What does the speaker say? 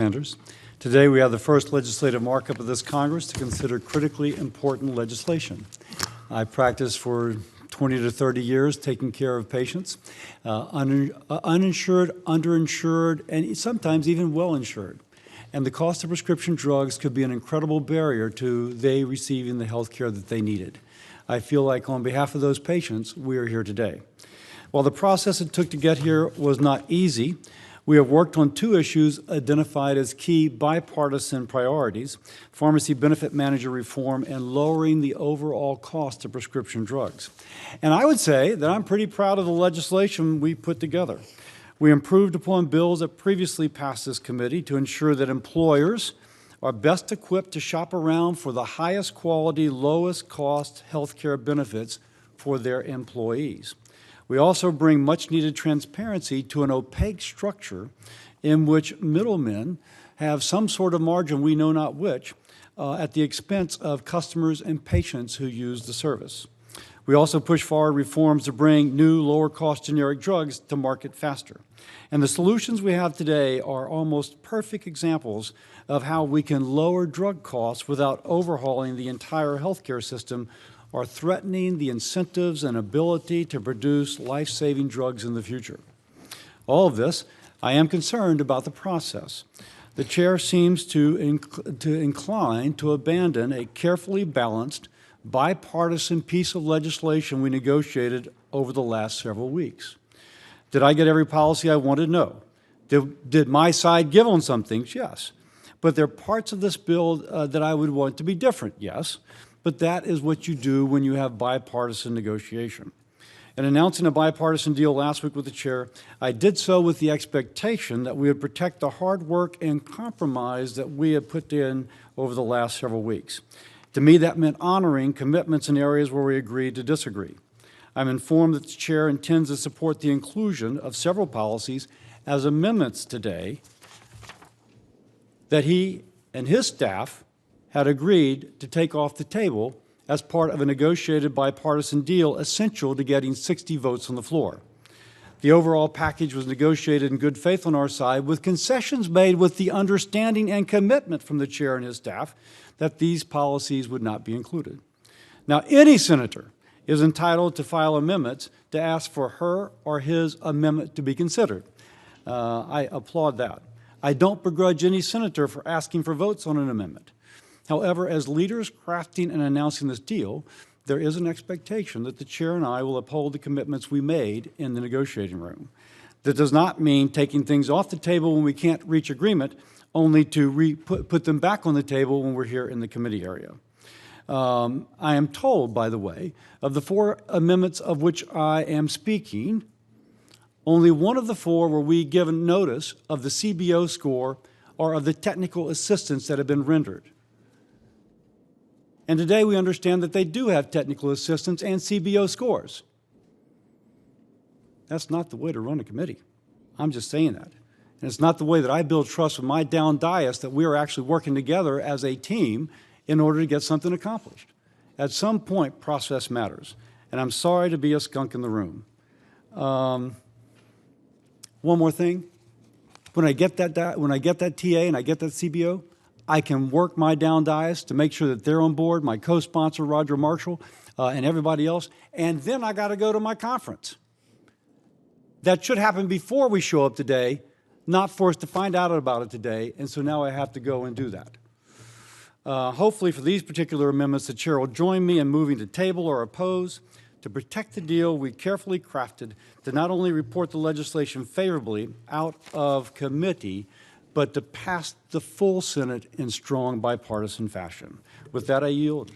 Sanders. Today we have the first legislative markup of this Congress to consider critically important legislation. I practiced for 20 to 30 years taking care of patients, uninsured, underinsured, and sometimes even well-insured. And the cost of prescription drugs could be an incredible barrier to they receiving the health care that they needed. I feel like on behalf of those patients, we are here today. While the process it took to get here was not easy, we have worked on two issues identified as key bipartisan priorities: pharmacy benefit manager reform and lowering the overall cost of prescription drugs. And I would say that I'm pretty proud of the legislation we put together. We improved upon bills that previously passed this committee to ensure that employers are best equipped to shop around for the highest quality, lowest cost health care benefits for their employees. We also bring much-needed transparency to an opaque structure in which middlemen have some sort of margin, we know not which, at the expense of customers and patients who use the service. We also push forward reforms to bring new, lower-cost generic drugs to market faster. And the solutions we have today are almost perfect examples of how we can lower drug costs without overhauling the entire healthcare system or threatening the incentives and ability to produce life-saving drugs in the future. All of this, I am concerned about the process. The chair seems to incline to abandon a carefully balanced, bipartisan piece of legislation we negotiated over the last several weeks. Did I get every policy I wanted? No. Did my side give on some things? Yes. But there are parts of this bill that I would want to be different, yes. But that is what you do when you have bipartisan negotiation. In announcing a bipartisan deal last week with the chair, I did so with the expectation that we would protect the hard work and compromise that we had put in over the last several weeks. To me, that meant honoring commitments in areas where we agreed to disagree. I'm informed that the chair intends to support the inclusion of several policies as amendments today that he and his staff had agreed to take off the table as part of a negotiated bipartisan deal essential to getting 60 votes on the floor. The overall package was negotiated in good faith on our side, with concessions made with the understanding and commitment from the chair and his staff that these policies would not be included. Now, any senator is entitled to file amendments to ask for her or his amendment to be considered. I applaud that. I don't begrudge any senator for asking for votes on an amendment. However, as leaders crafting and announcing this deal, there is an expectation that the chair and I will uphold the commitments we made in the negotiating room. That does not mean taking things off the table when we can't reach agreement, only to put them back on the table when we're here in the committee area. I am told, by the way, of the 4 amendments of which I am speaking, only one of the 4 were we given notice of the CBO score or of the technical assistance that had been rendered. And today we understand that they do have technical assistance and CBO scores. That's not the way to run a committee. I'm just saying that. And it's not the way that I build trust with my down dais, that we are actually working together as a team in order to get something accomplished. At some point, process matters. And I'm sorry to be a skunk in the room. One more thing. When I get that TA and I get that CBO, I can work my down dais to make sure that they're on board, my co-sponsor, Roger Marshall, and everybody else, and then I got to go to my conference. That should happen before we show up today, not for us to find out about it today, and so now I have to go and do that. Hopefully for these particular amendments, the chair will join me in moving to table or oppose to protect the deal we carefully crafted to not only report the legislation favorably out of committee, but to pass the full Senate in strong bipartisan fashion. With that, I yield.